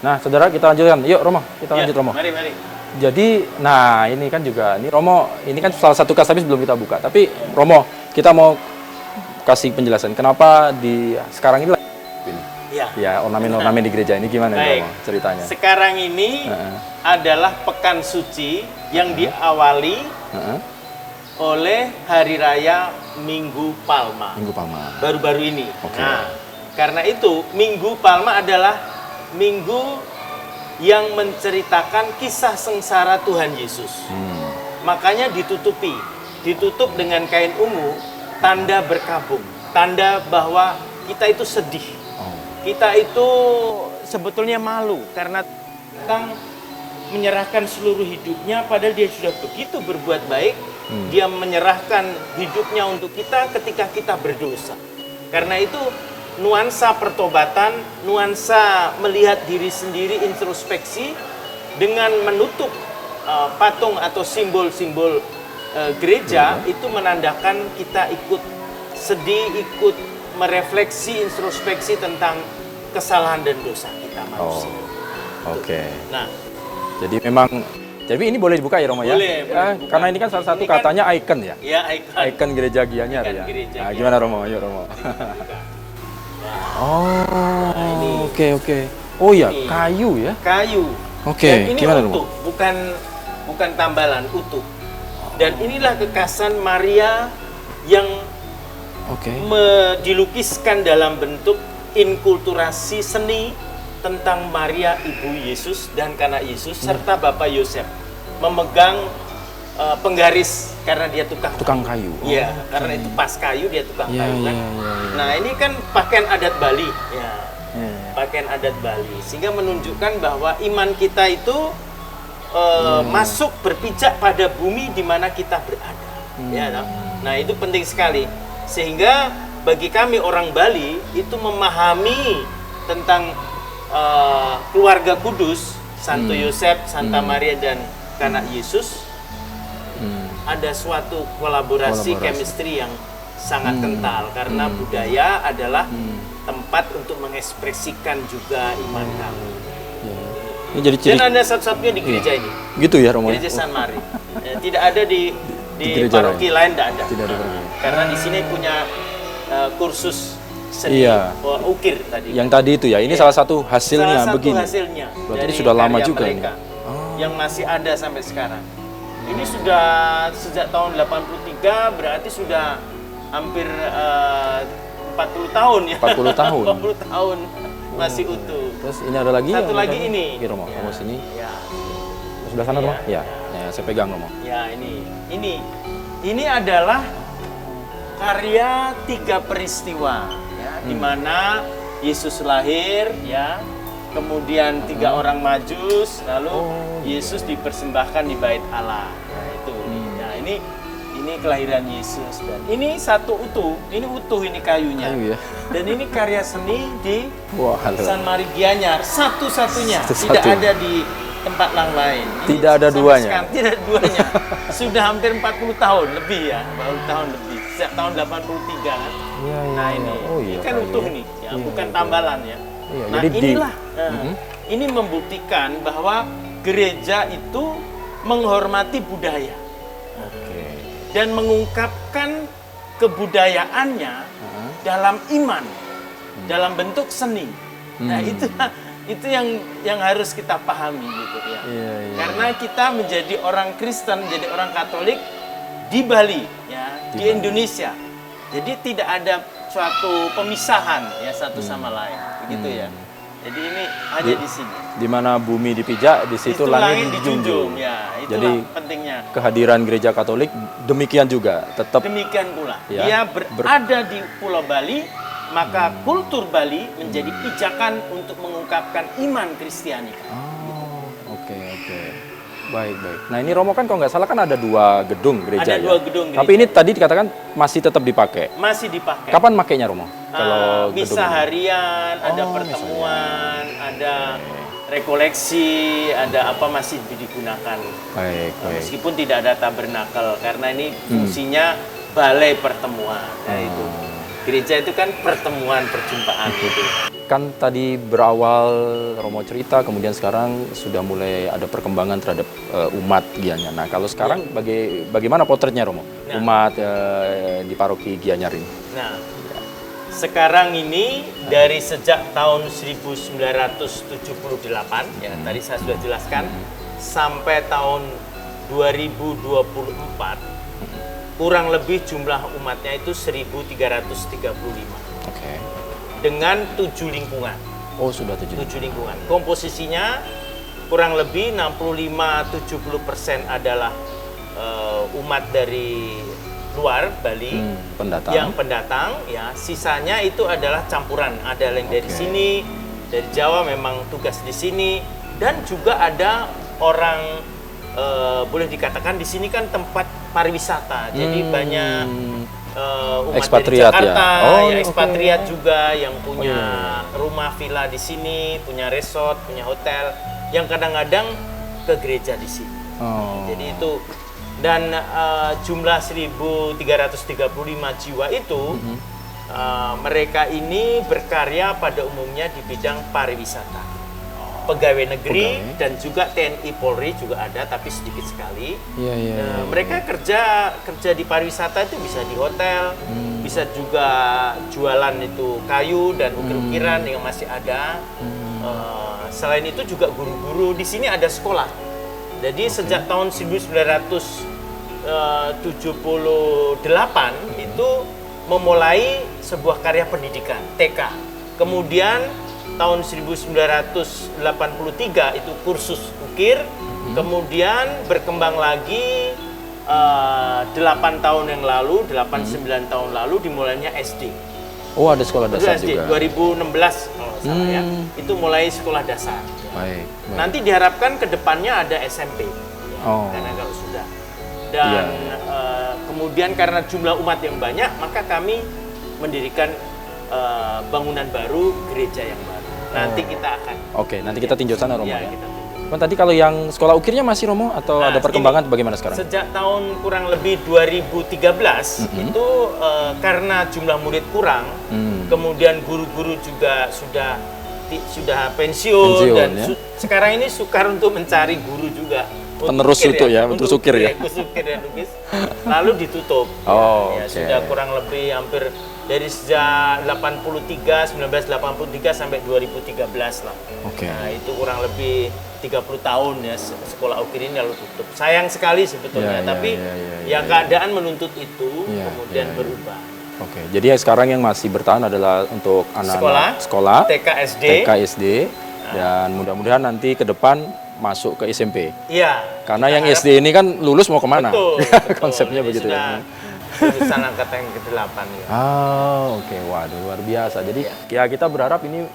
Nah, saudara kita lanjutkan. Yuk Romo, kita lanjut Romo. Mari. Jadi, nah ini kan juga, ini Romo, ini kan salah satu kas tapi sebelum kita buka. Tapi Romo, kita mau kasih penjelasan kenapa di sekarang ini ya ornamen-ornamen di gereja ini gimana Romo ceritanya? Sekarang ini adalah pekan suci yang diawali oleh hari raya Minggu Palma. Minggu Palma. Baru-baru ini. Okay. Nah, karena itu Minggu Palma adalah minggu yang menceritakan kisah sengsara Tuhan Yesus. Makanya ditutup dengan kain ungu, tanda berkabung, tanda bahwa kita itu sedih. Kita itu sebetulnya malu karena Tuhan menyerahkan seluruh hidupnya padahal dia sudah begitu berbuat baik. Dia menyerahkan hidupnya untuk kita ketika kita berdosa. Karena itu nuansa pertobatan, nuansa melihat diri sendiri, introspeksi dengan menutup patung atau simbol-simbol gereja itu menandakan kita ikut sedih, ikut merefleksi, introspeksi tentang kesalahan dan dosa kita manusia. Oke. Nah, jadi ini boleh dibuka ya Romo ya? Boleh dibuka. Karena ini kan salah satu katanya icon ya? Ya, Icon gereja Gianyar ya. Nah, gimana Romo? Ayo Romo. Oke. Oh iya, kayu ya? Kayu. Oke, Dan ini gimana utuh, Romo? bukan tambalan, utuh. Dan inilah kekasan Maria yang dilukiskan dalam bentuk inkulturasi seni tentang Maria Ibu Yesus dan Kanak Yesus serta Bapak Yosef memegang penggaris karena dia tukang kayu. Iya, karena itu pas kayu dia tukang kayu kan. Nah, ini kan pakaian adat Bali ya. Pakaian adat Bali sehingga menunjukkan bahwa iman kita itu masuk berpijak pada bumi di mana kita berada. Ya, nah itu penting sekali. Sehingga bagi kami orang Bali itu memahami tentang keluarga kudus, Santo Yosef, Santa Maria dan Kanak Yesus, ada suatu kolaborasi chemistry yang sangat kental karena budaya adalah tempat untuk mengekspresikan juga iman kami. Ini jadi ciri. Dan ada satu-satunya di gereja ini. Gitu ya Romo. Gereja San Mari. Tidak ada di paroki lain, tidak ada. Tidak ada. Karena di sini punya kursus seni ukir tadi. Yang tadi itu ya, ini salah satu hasilnya begini. Hasilnya. Berarti ini sudah lama juga ini. Yang masih ada sampai sekarang. Ini sudah sejak tahun 83, berarti sudah hampir 40 tahun ya. 40 tahun. 40 tahun masih utuh. Terus ini ada lagi. Satu lagi ini. Oke Romo, Romo sini. Ya. Sebelah sana Romo. Ya, saya pegang Romo. Ya, ini adalah karya 3 peristiwa ya, di mana Yesus lahir ya, kemudian 3 orang majus, lalu Yesus dipersembahkan di bait Allah. Nah, itu. Nah, ini kelahiran Yesus dan ini satu utuh, ini kayunya. Kayu ya. Dan ini karya seni di San Mari Gianyar, satu-satunya, tidak ada di tempat lain. Tidak ada duanya. Tidak ada duanya. Sudah hampir 40 tahun lebih ya, 40 tahun lebih. Sejak tahun 83 kan. Nah, ini kan utuh nih, ya, bukan tambalan ya. Nah, jadi inilah ini membuktikan bahwa gereja itu menghormati budaya. Dan mengungkapkan kebudayaannya dalam iman, dalam bentuk seni. Nah, itu yang harus kita pahami gitu ya. Karena kita menjadi orang Kristen, menjadi orang Katolik di Bali ya, di Indonesia. Jadi tidak ada suatu pemisahan ya satu sama lain, begitu ya. Jadi ini hanya di sini. Di mana bumi dipijak, di situ langit dijunjung. Ya, itulah jadi pentingnya. Kehadiran gereja Katolik demikian juga, tetap demikian pula. Ya, dia berada di Pulau Bali, maka kultur Bali menjadi pijakan untuk mengungkapkan iman Kristiani. Oke. Baik. Nah, ini Romo kan kalau nggak salah kan ada 2 gedung gereja. Ada 2 gedung gereja. Tapi ini tadi dikatakan masih tetap dipakai. Masih dipakai. Kapan makainya Romo? Kalau misa harian, ada pertemuan, ada rekoleksi, ada apa masih digunakan. Baik. Meskipun tidak ada tabernakel karena ini fungsinya balai pertemuan. Nah, itu. Gereja itu kan pertemuan, perjumpaan gitu. Kan tadi berawal Romo cerita, kemudian sekarang sudah mulai ada perkembangan terhadap umat Gianyar. Nah, kalau sekarang bagaimana potretnya Romo? Nah. Umat di paroki Gianyar ini. Nah, sekarang ini dari sejak tahun 1978, ya tadi saya sudah jelaskan, sampai tahun 2024, kurang lebih jumlah umatnya itu 1.335. Oke. Dengan 7 lingkungan. Oh, sudah 7 lingkungan. Komposisinya kurang lebih 65-70% adalah umat dari luar Bali, pendatang. yang pendatang, ya. Sisanya itu adalah campuran. Ada yang dari sini, dari Jawa memang tugas di sini, dan juga ada orang boleh dikatakan di sini kan tempat pariwisata, jadi banyak umat ekspatriat dari Jakarta, ya. Ekspatriat juga yang punya rumah villa di sini, punya resort, punya hotel, yang kadang-kadang ke gereja di sini. Jadi itu, dan jumlah 1.335 jiwa itu mereka ini berkarya pada umumnya di bidang pariwisata. Pegawai negeri dan juga TNI Polri juga ada, tapi sedikit sekali. Mereka kerja di pariwisata itu bisa di hotel, bisa juga jualan itu kayu dan ukir-ukiran yang masih ada. Selain itu juga guru-guru di sini ada sekolah. Jadi sejak tahun 1978 itu memulai sebuah karya pendidikan TK. Kemudian tahun 1983 itu kursus ukir, kemudian berkembang lagi 8 tahun yang lalu, 8-9 tahun lalu dimulainya SD. Oh, ada sekolah dasar juga. 2016 kalau salah ya, itu mulai sekolah dasar. Baik. Nanti diharapkan ke depannya ada SMP, karena kalau sudah. Dan kemudian karena jumlah umat yang banyak, maka kami mendirikan bangunan baru, gereja yang baru. Nanti kita akan. Oke, nanti kita tinjau sana Romo ya. Kita tinjau. Tadi kalau yang sekolah ukirnya masih Romo atau ada perkembangan bagaimana sekarang? Sejak tahun kurang lebih 2013 itu karena jumlah murid kurang, kemudian guru-guru juga sudah pensiun dan sekarang ini sukar untuk mencari guru juga. Penerus itu ya, penerus ukir ya. Ukir dan lukis. Lalu ditutup. Sudah kurang lebih hampir dari sejak 1983 sampai 2013 lah. Nah, itu kurang lebih 30 tahun ya sekolah ukir ini lalu tutup. Sayang sekali sebetulnya, tapi keadaan menuntut itu, kemudian berubah. Jadi sekarang yang masih bertahan adalah untuk anak-anak sekolah, TK SD, dan mudah-mudahan nanti ke depan masuk ke SMP. Iya. Karena yang SD ini kan lulus mau kemana? Betul. Konsepnya begitu ya. Lulusan angkatan yang ke-8 ya. Waduh, luar biasa. Jadi kita berharap ini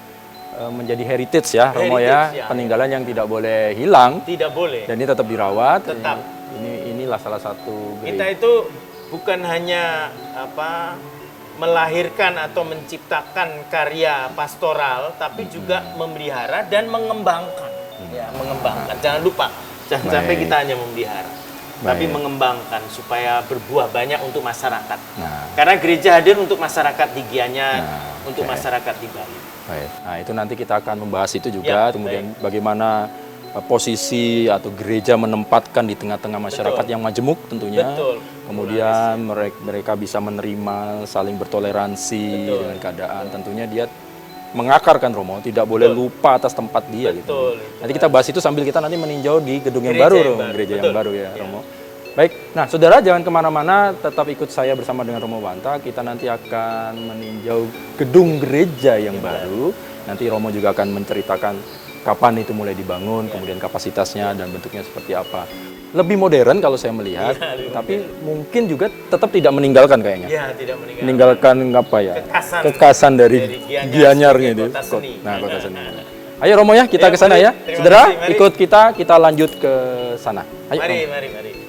menjadi heritage ya, Romo ya, peninggalan yang tidak boleh hilang. Tidak boleh. Dan ini tetap dirawat. Tetap. Inilah salah satu. Kita itu bukan hanya melahirkan atau menciptakan karya pastoral, tapi juga memelihara dan mengembangkan. Mengembangkan. Jangan lupa, jangan sampai kita hanya memelihara. Tapi mengembangkan supaya berbuah banyak untuk masyarakat. Karena gereja hadir untuk masyarakat di Gianyar, untuk masyarakat di Bali. Nah, itu nanti kita akan membahas itu juga, kemudian bagaimana posisi atau gereja menempatkan di tengah-tengah masyarakat yang majemuk tentunya. Kemudian mereka bisa menerima, saling bertoleransi dengan keadaan. Tentunya dia mengakarkan Romo, tidak boleh lupa atas tempat dia gitu. Nanti kita bahas itu sambil kita nanti meninjau di gedung yang baru, gereja yang baru ya Romo. Baik, nah saudara jangan kemana-mana, tetap ikut saya bersama dengan Romo Banta. Kita nanti akan meninjau gedung gereja yang baru. Nanti Romo juga akan menceritakan kapan itu mulai dibangun, kemudian kapasitasnya dan bentuknya seperti apa. Lebih modern kalau saya melihat, tapi mungkin juga tetap tidak meninggalkan kayaknya. Tidak meninggalkan apa ya? Kekasan dari Gianyarnya itu. Kota seni. Ayo Romo ya, kita ke sana ya. Saudara, ikut kita lanjut ke sana. Ayo. Mari.